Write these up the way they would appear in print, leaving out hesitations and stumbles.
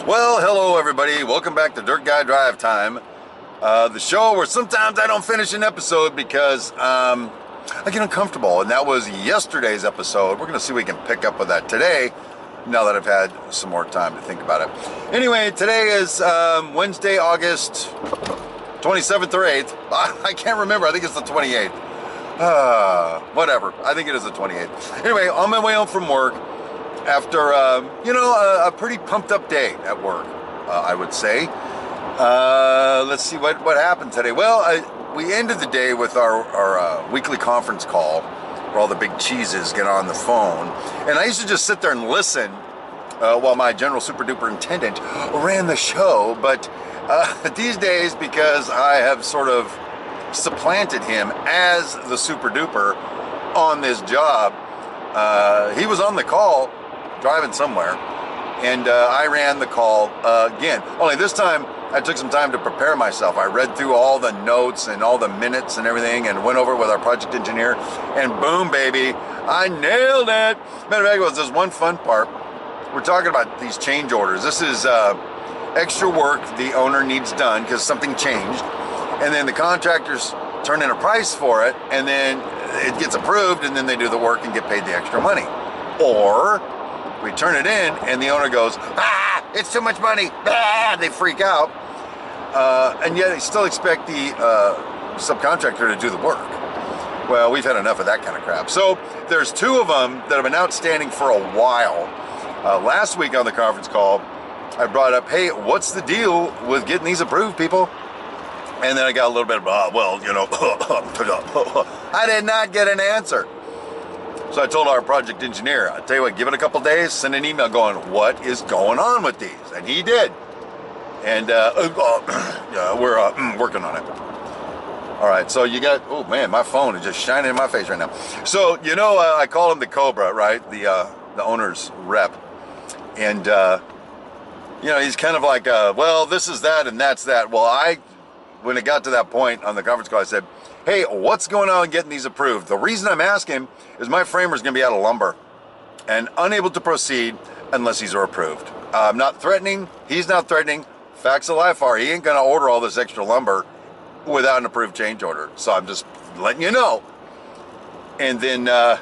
Well, hello everybody. Welcome back to Dirt Guy Drive Time. The show where sometimes I don't finish an episode because I get uncomfortable, and that was yesterday's episode. We're going to see if we can pick up with that today, now that I've had some more time to think about it. Anyway, today is Wednesday, August 27th or 8th. I can't remember. I think it's the 28th. Whatever. I think it is the 28th. Anyway, on my way home from work, after, a pretty pumped up day at work, I would say. Let's see what happened today. Well, we ended the day with our weekly conference call where all the big cheeses get on the phone. And I used to just sit there and listen while my general super duper intendant ran the show. But these days, because I have sort of supplanted him as the super duper on this job, he was on the call driving somewhere, and I ran the call again. Only this time I took some time to prepare myself. I read through all the notes and all the minutes and everything and went over it with our project engineer, and boom, baby, I nailed it. Matter of fact, it was this one fun part. We're talking about these change orders. This is extra work the owner needs done because something changed, and then the contractors turn in a price for it, and then it gets approved, and then they do the work and get paid the extra money. Or we turn it in and the owner goes, it's too much money, they freak out, and yet they still expect the subcontractor to do the work. Well, we've had enough of that kind of crap. So there's two of them that have been outstanding for a while. Last week on the conference call, I brought up, hey, what's the deal with getting these approved, people? And then I got a little bit of, I did not get an answer. So I told our project engineer, I tell you what, give it a couple days, send an email going, what is going on with these? And he did. And we're working on it. All right, so you got, oh man, my phone is just shining in my face right now. So, I call him the Cobra, right? The owner's rep. And, he's kind of like, well, this is that and that's that. Well, when it got to that point on the conference call, I said, hey, what's going on getting these approved? The reason I'm asking is my framer's going to be out of lumber and unable to proceed unless these are approved. I'm not threatening. He's not threatening. Facts of life are he ain't going to order all this extra lumber without an approved change order. So I'm just letting you know. And then the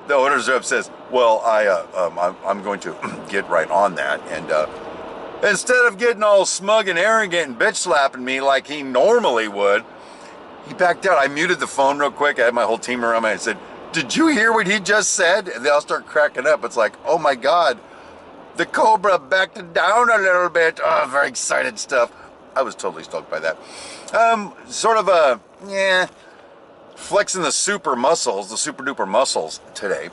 owner's rep says, well, I'm going to get right on that. And instead of getting all smug and arrogant and bitch slapping me like he normally would, he backed out. I muted the phone real quick. I had my whole team around me. I said, did you hear what he just said? And they all start cracking up. It's like, oh my God, the Cobra backed down a little bit. Oh, very excited stuff. I was totally stoked by that. Flexing the super muscles, the super duper muscles today.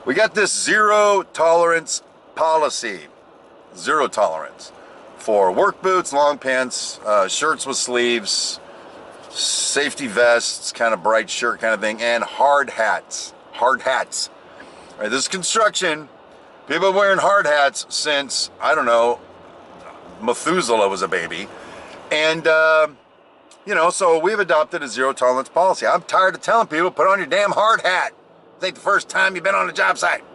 We got this zero tolerance policy. Zero tolerance for work boots, long pants, shirts with sleeves, safety vests, kind of bright shirt kind of thing, and hard hats. Hard hats. All right, this is construction. People have been wearing hard hats since, I don't know, Methuselah was a baby. And, so we've adopted a zero tolerance policy. I'm tired of telling people, put on your damn hard hat. It ain't the first time you've been on a job site.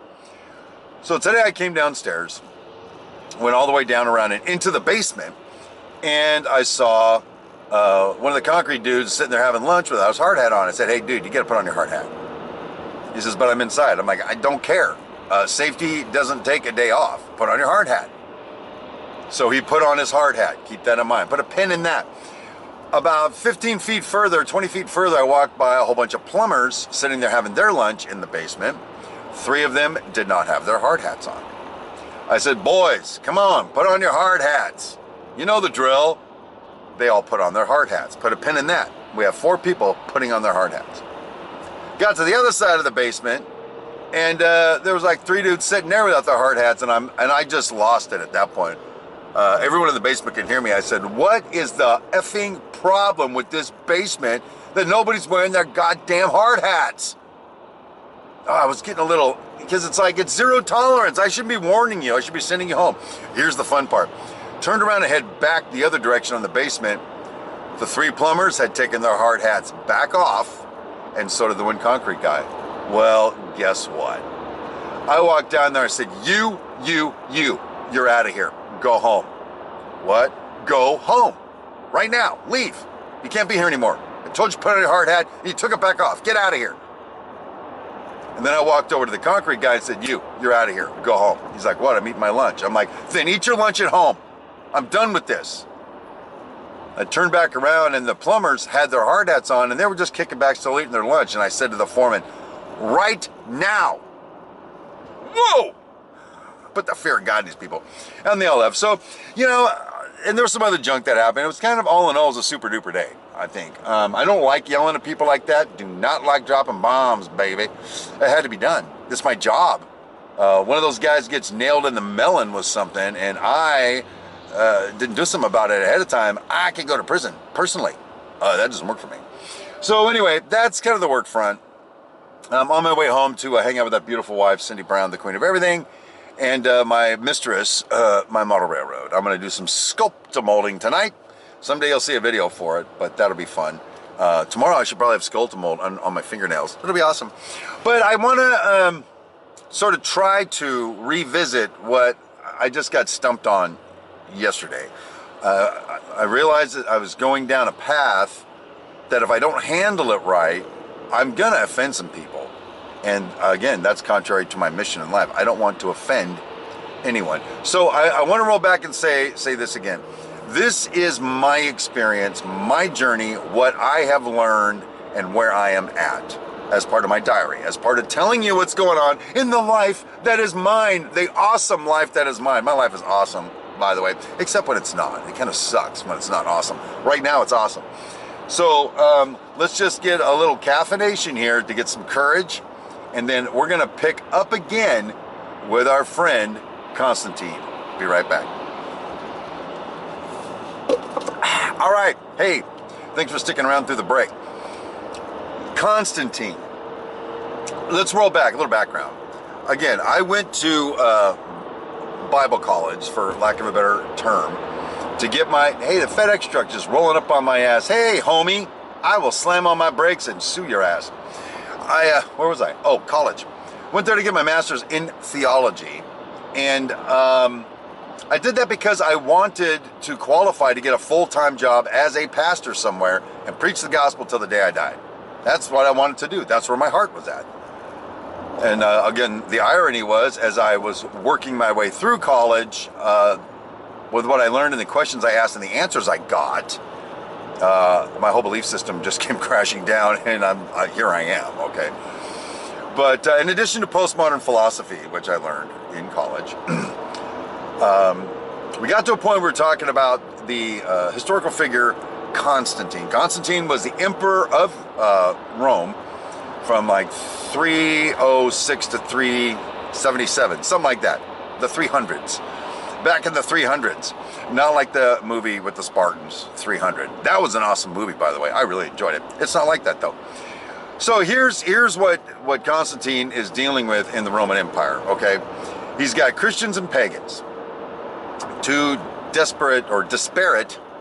So today I came downstairs, went all the way down around and into the basement, and I saw one of the concrete dudes sitting there having lunch without his hard hat on. I said, hey, dude, you got to put on your hard hat. He says, but I'm inside. I'm like, I don't care. Safety doesn't take a day off. Put on your hard hat. So he put on his hard hat. Keep that in mind. Put a pin in that. About 15 feet further, 20 feet further, I walked by a whole bunch of plumbers sitting there having their lunch in the basement. 3 of them did not have their hard hats on. I said, boys, come on, put on your hard hats. You know the drill. They all put on their hard hats. Put a pin in that. We have 4 people putting on their hard hats. Got to the other side of the basement, and there was like 3 dudes sitting there without their hard hats, and I just lost it at that point. Everyone in the basement can hear me. I said, what is the effing problem with this basement that nobody's wearing their goddamn hard hats? Oh, I was getting a little, because it's zero tolerance. I shouldn't be warning you. I should be sending you home. Here's the fun part. Turned around and head back the other direction on the basement. The 3 plumbers had taken their hard hats back off, and so did the one concrete guy. Well, guess what? I walked down there and said, you're out of here. go home. What? Go home. Right now. Leave. You can't be here anymore. I told you to put on your hard hat, and you took it back off. Get out of here. And then I walked over to the concrete guy and said, you're out of here. Go home. He's like, what? I'm eating my lunch. I'm like, then eat your lunch at home. I'm done with this. I turned back around, and the plumbers had their hard hats on, and they were just kicking back, still eating their lunch. And I said to the foreman, right now. Whoa! Put the fear of God in these people. And they all left. So, and there was some other junk that happened. It was kind of, all in all, it was a super duper day, I think. I don't like yelling at people like that. Do not like dropping bombs, baby. It had to be done. It's my job. One of those guys gets nailed in the melon with something, and I didn't do something about it ahead of time. I could go to prison, personally. That doesn't work for me. So anyway, that's kind of the work front. I'm on my way home to hang out with that beautiful wife, Cindy Brown, the queen of everything. And my mistress, my model railroad. I'm going to do some sculptor molding tonight. Someday you'll see a video for it, but that'll be fun. Tomorrow I should probably have sculptor mold on my fingernails. It'll be awesome. But I want to sort of try to revisit what I just got stumped on yesterday. I realized that I was going down a path that if I don't handle it right, I'm going to offend some people. And again, that's contrary to my mission in life. I don't want to offend anyone. So I want to roll back and say this again. This is my experience, my journey, what I have learned, and where I am at as part of my diary, as part of telling you what's going on in the life that is mine, the awesome life that is mine. My life is awesome, by the way, except when it's not. It kind of sucks when it's not awesome. Right now, it's awesome. So let's just get a little caffeination here to get some courage. And then we're going to pick up again with our friend, Constantine. Be right back. All right. Hey, thanks for sticking around through the break. Constantine. Let's roll back, a little background. Again, I went to Bible college, for lack of a better term, to get the FedEx truck just rolling up on my ass. Hey, homie, I will slam on my brakes and sue your ass. Where was I? Oh, college. Went there to get my master's in theology. And I did that because I wanted to qualify to get a full-time job as a pastor somewhere and preach the gospel till the day I died. That's what I wanted to do. That's where my heart was at. And again, the irony was, as I was working my way through college, with what I learned and the questions I asked and the answers I got, my whole belief system just came crashing down, and here I am, okay? But in addition to postmodern philosophy, which I learned in college, we got to a point where we were talking about the historical figure Constantine. Constantine was the emperor of Rome from like 306 to 377, something like that, the 300s. Back in the 300s, not like the movie with the Spartans, 300. That was an awesome movie, by the way. I really enjoyed it. It's not like that, though. So here's what Constantine is dealing with in the Roman Empire, okay? He's got Christians and pagans. Two disparate, I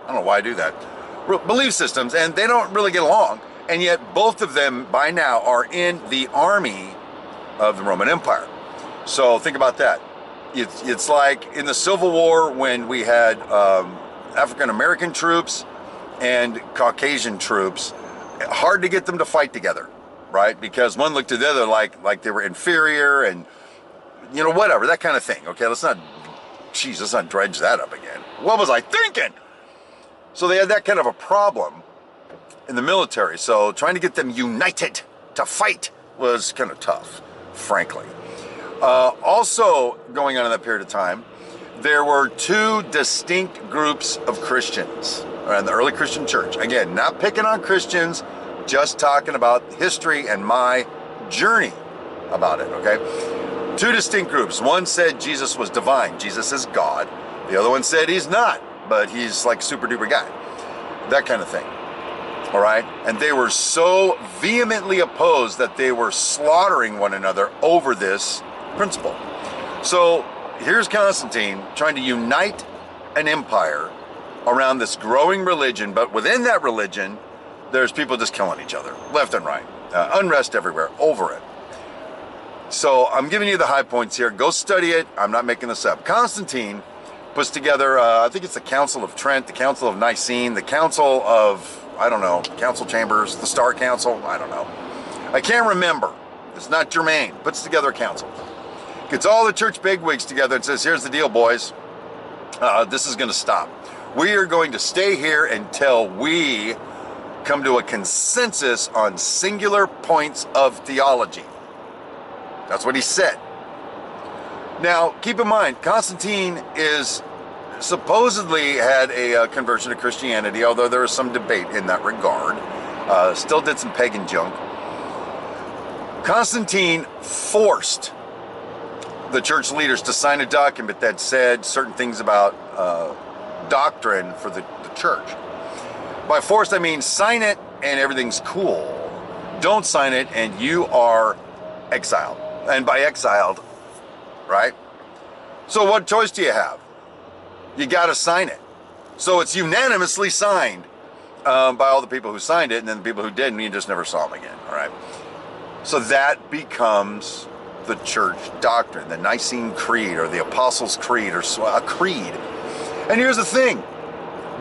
don't know why I do that, belief systems, and they don't really get along. And yet both of them, by now, are in the army of the Roman Empire. So think about that. It's like in the Civil War when we had African-American troops and Caucasian troops. Hard to get them to fight together, right? Because one looked at the other like they were inferior and, whatever, that kind of thing. Okay, let's not dredge that up again. What was I thinking? So they had that kind of a problem in the military. So trying to get them united to fight was kind of tough, frankly. Also going on in that period of time, there were two distinct groups of Christians in the early Christian church. Again, not picking on Christians, just talking about history and my journey about it, okay? Two distinct groups. One said Jesus was divine. Jesus is God. The other one said he's not, but he's like super duper guy. That kind of thing. All right? And they were so vehemently opposed that they were slaughtering one another over this principle. So here's Constantine trying to unite an empire around this growing religion, but within that religion, there's people just killing each other, left and right. Unrest everywhere over it. So I'm giving you the high points here. Go study it. I'm not making this up. Constantine puts together, I think it's the Council of Trent, the Council of Nicene, the Council of, I don't know, Council Chambers, the Star Council, I don't know. I can't remember. It's not germane. Puts together a council. Gets all the church bigwigs together and says, here's the deal, boys. This is going to stop. We are going to stay here until we come to a consensus on singular points of theology. That's what he said. Now, keep in mind, Constantine is supposedly had a conversion to Christianity, although there is some debate in that regard. Still did some pagan junk. Constantine forced the church leaders to sign a document that said certain things about doctrine for the church. By forced, I mean sign it and everything's cool. Don't sign it and you are exiled. And by exiled, right? So what choice do you have? You got to sign it. So it's unanimously signed by all the people who signed it, and then the people who didn't, you just never saw them again, all right? So that becomes the church doctrine, the Nicene Creed or the Apostles' Creed or a creed. And here's the thing.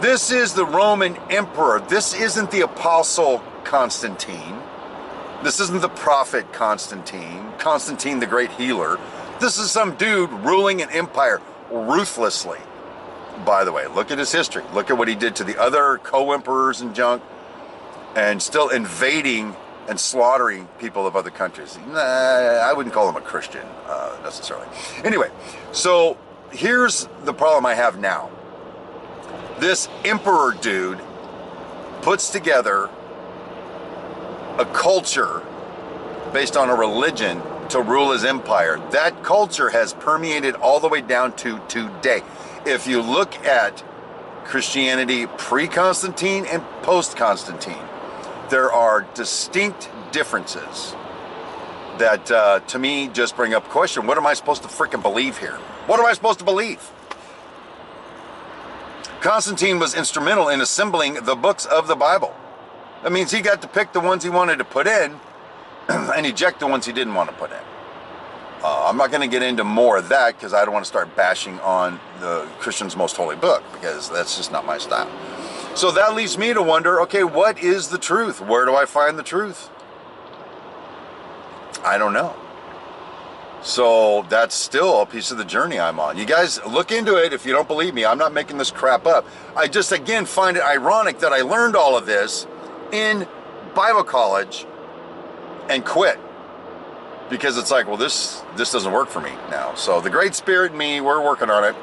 This is the Roman emperor. This isn't the Apostle Constantine. This isn't the prophet Constantine, Constantine the great healer. This is some dude ruling an empire ruthlessly. By the way, look at his history. Look at what he did to the other co-emperors and junk, and still invading and slaughtering people of other countries. Nah, I wouldn't call him a Christian necessarily. Anyway, so here's the problem I have now. This emperor dude puts together a culture based on a religion to rule his empire. That culture has permeated all the way down to today. If you look at Christianity pre-Constantine and post-Constantine, there are distinct differences that, to me, just bring up a question. What am I supposed to freaking believe here? What am I supposed to believe? Constantine was instrumental in assembling the books of the Bible. That means he got to pick the ones he wanted to put in and eject the ones he didn't want to put in. I'm not going to get into more of that because I don't want to start bashing on the Christian's most holy book, because that's just not my style. So that leaves me to wonder, okay, what is the truth? Where do I find the truth? I don't know. So that's still a piece of the journey I'm on. You guys look into it if you don't believe me. I'm not making this crap up. I just, again, find it ironic that I learned all of this in Bible college and quit. Because it's like, well, this doesn't work for me now. So the Great Spirit and me, we're working on it.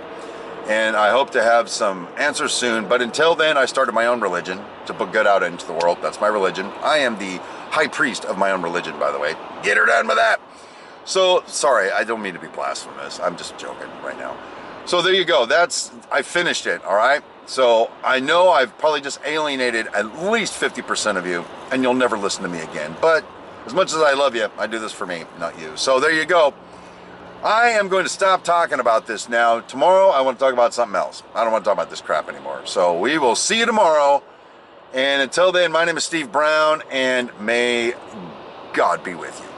And I hope to have some answers soon. But until then, I started my own religion to put good out into the world. That's my religion. I am the high priest of my own religion, by the way. Get her done with that. So, sorry, I don't mean to be blasphemous. I'm just joking right now. So there you go. I finished it, all right? So I know I've probably just alienated at least 50% of you, and you'll never listen to me again. But as much as I love you, I do this for me, not you. So there you go. I am going to stop talking about this now. Tomorrow, I want to talk about something else. I don't want to talk about this crap anymore. So we will see you tomorrow. And until then, my name is Steve Brown, and may God be with you.